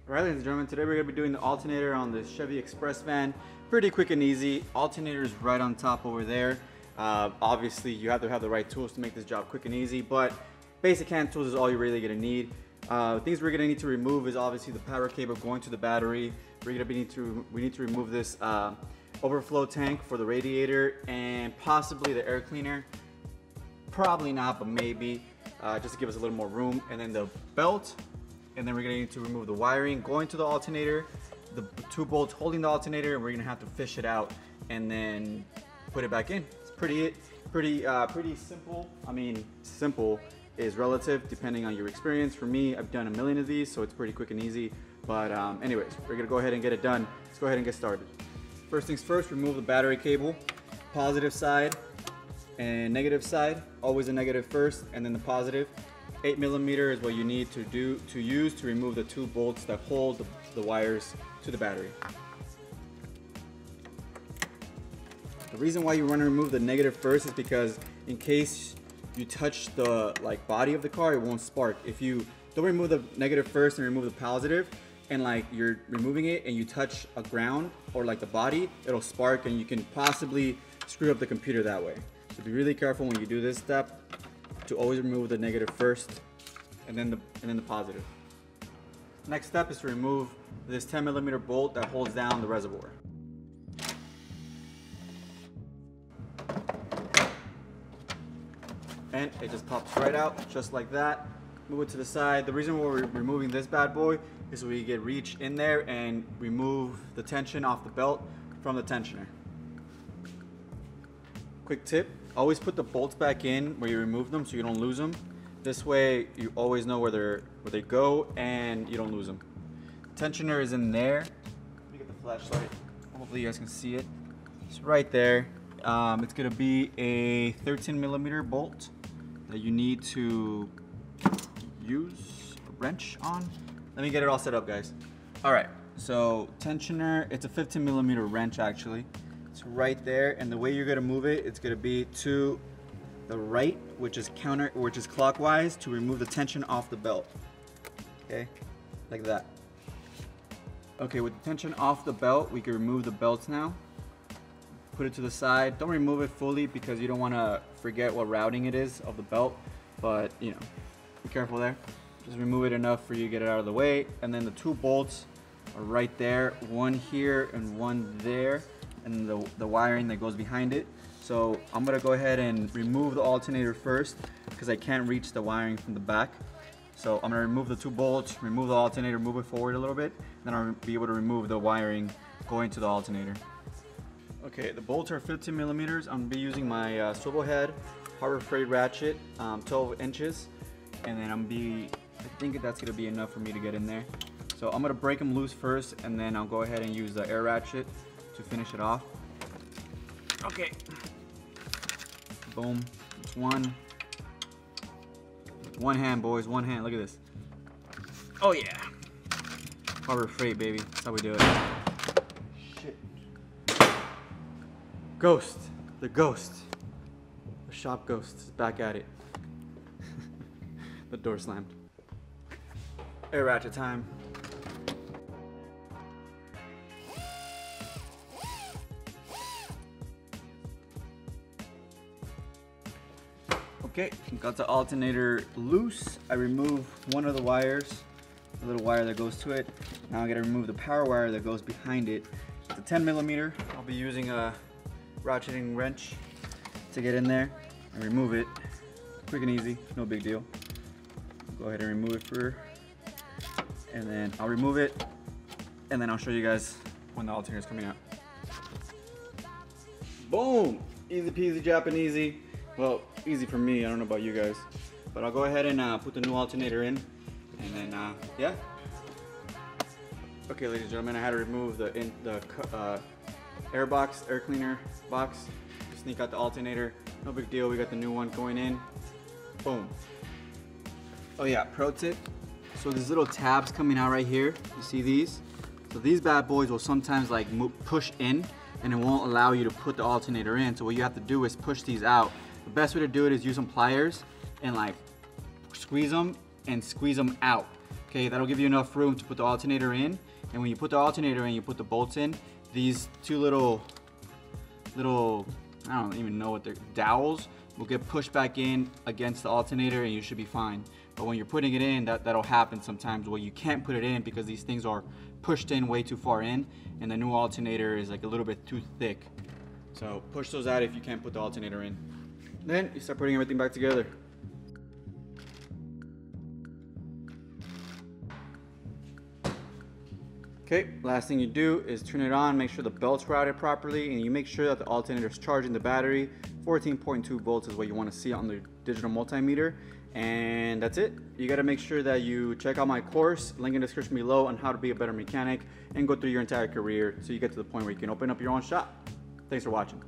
Alright, ladies and gentlemen, today we're going to be doing the alternator on the Chevy Express van. Pretty quick and easy. Alternator is right on top over there. Obviously, you have to have the right tools to make this job quick and easy, but basic hand tools is all you're really going to need. Things we're going to need to remove is obviously the power cable going to the battery. We need to remove this overflow tank for the radiator and possibly the air cleaner. Probably not, but maybe, just to give us a little more room. And then the belt. And then we're going to need to remove the wiring going to the alternator, the two bolts holding the alternator, and we're going to have to fish it out and then put it back in. It's pretty simple. I mean, simple is relative depending on your experience. For me, I've done a million of these, so it's pretty quick and easy. But anyways, we're going to go ahead and get it done. Let's go ahead and get started. First things first, remove the battery cable, positive side and negative side. Always a negative first, and then the positive. 8mm is what you need to use to remove the two bolts that hold the wires to the battery. The reason why you want to remove the negative first is because in case you touch the body of the car, it won't spark. If you don't remove the negative first and remove the positive, and you're removing it and you touch a ground or the body, it'll spark and you can possibly screw up the computer that way. So be really careful when you do this step, to always remove the negative first and then the positive. Next step is to remove this 10mm bolt that holds down the reservoir. And it just pops right out just like that. Move it to the side. The reason why we're removing this bad boy is so we can reach in there and remove the tension off the belt from the tensioner. Quick tip, always put the bolts back in where you remove them so you don't lose them. This way you always know where they go and you don't lose them. Tensioner is in there. Let me get the flashlight. Hopefully you guys can see it. It's right there. It's gonna be a 13mm bolt that you need to use a wrench on. Let me get it all set up, guys. All right, so tensioner, it's a 15mm wrench actually. It's right there, and the way you're gonna move it, it's gonna be to the right, which is clockwise, to remove the tension off the belt. Okay, like that. Okay, with the tension off the belt, we can remove the belts now. Put it to the side. Don't remove it fully because you don't want to forget what routing it is of the belt, but you know, be careful there. Just remove it enough for you to get it out of the way, and then the two bolts are right there, one here and one there, and the wiring that goes behind it. So I'm gonna go ahead and remove the alternator first because I can't reach the wiring from the back. So I'm gonna remove the two bolts, remove the alternator, move it forward a little bit, then I'll be able to remove the wiring going to the alternator. Okay, the bolts are 15mm. I'm gonna be using my swivel head Harbor Freight ratchet, 12 inches, and then I think that's gonna be enough for me to get in there. So I'm gonna break them loose first, and then I'll go ahead and use the air ratchet to finish it off. Okay. Boom. It's one. One hand, boys. One hand. Look at this. Oh yeah. Harbor Freight, baby. That's how we do it. Shit. Ghost. The ghost. The shop ghost is back at it. The door slammed. Air ratchet time. Okay, got the alternator loose. I remove one of the wires, the little wire that goes to it. Now I gotta remove the power wire that goes behind it. It's a 10mm. I'll be using a ratcheting wrench to get in there and remove it. Quick and easy, no big deal. Go ahead and remove it and then I'll remove it, and then I'll show you guys when the alternator is coming out. Boom! Easy peasy Japanesey. Well, easy for me, I don't know about you guys. But I'll go ahead and put the new alternator in, and then, yeah. Okay, ladies and gentlemen, I had to remove the air cleaner box. Sneak out the alternator, no big deal, we got the new one going in. Boom. Oh yeah, pro tip. So these little tabs coming out right here, you see these? So these bad boys will sometimes push in, and it won't allow you to put the alternator in. So what you have to do is push these out. The best way to do it is use some pliers and squeeze them and squeeze them out. Okay, that'll give you enough room to put the alternator in. And when you put the alternator in, you put the bolts in. These two little, I don't even know what they're, dowels will get pushed back in against the alternator and you should be fine. But when you're putting it in, that'll happen sometimes where you can't put it in because these things are pushed in way too far in and the new alternator is like a little bit too thick. So push those out if you can't put the alternator in. Then you start putting everything back together. Okay, last thing you do is turn it on, make sure the belt's routed properly, and you make sure that the alternator is charging the battery. 14.2 volts is what you want to see on the digital multimeter, and that's it. You got to make sure that you check out my course, link in the description below, on how to be a better mechanic and go through your entire career so you get to the point where you can open up your own shop. Thanks for watching.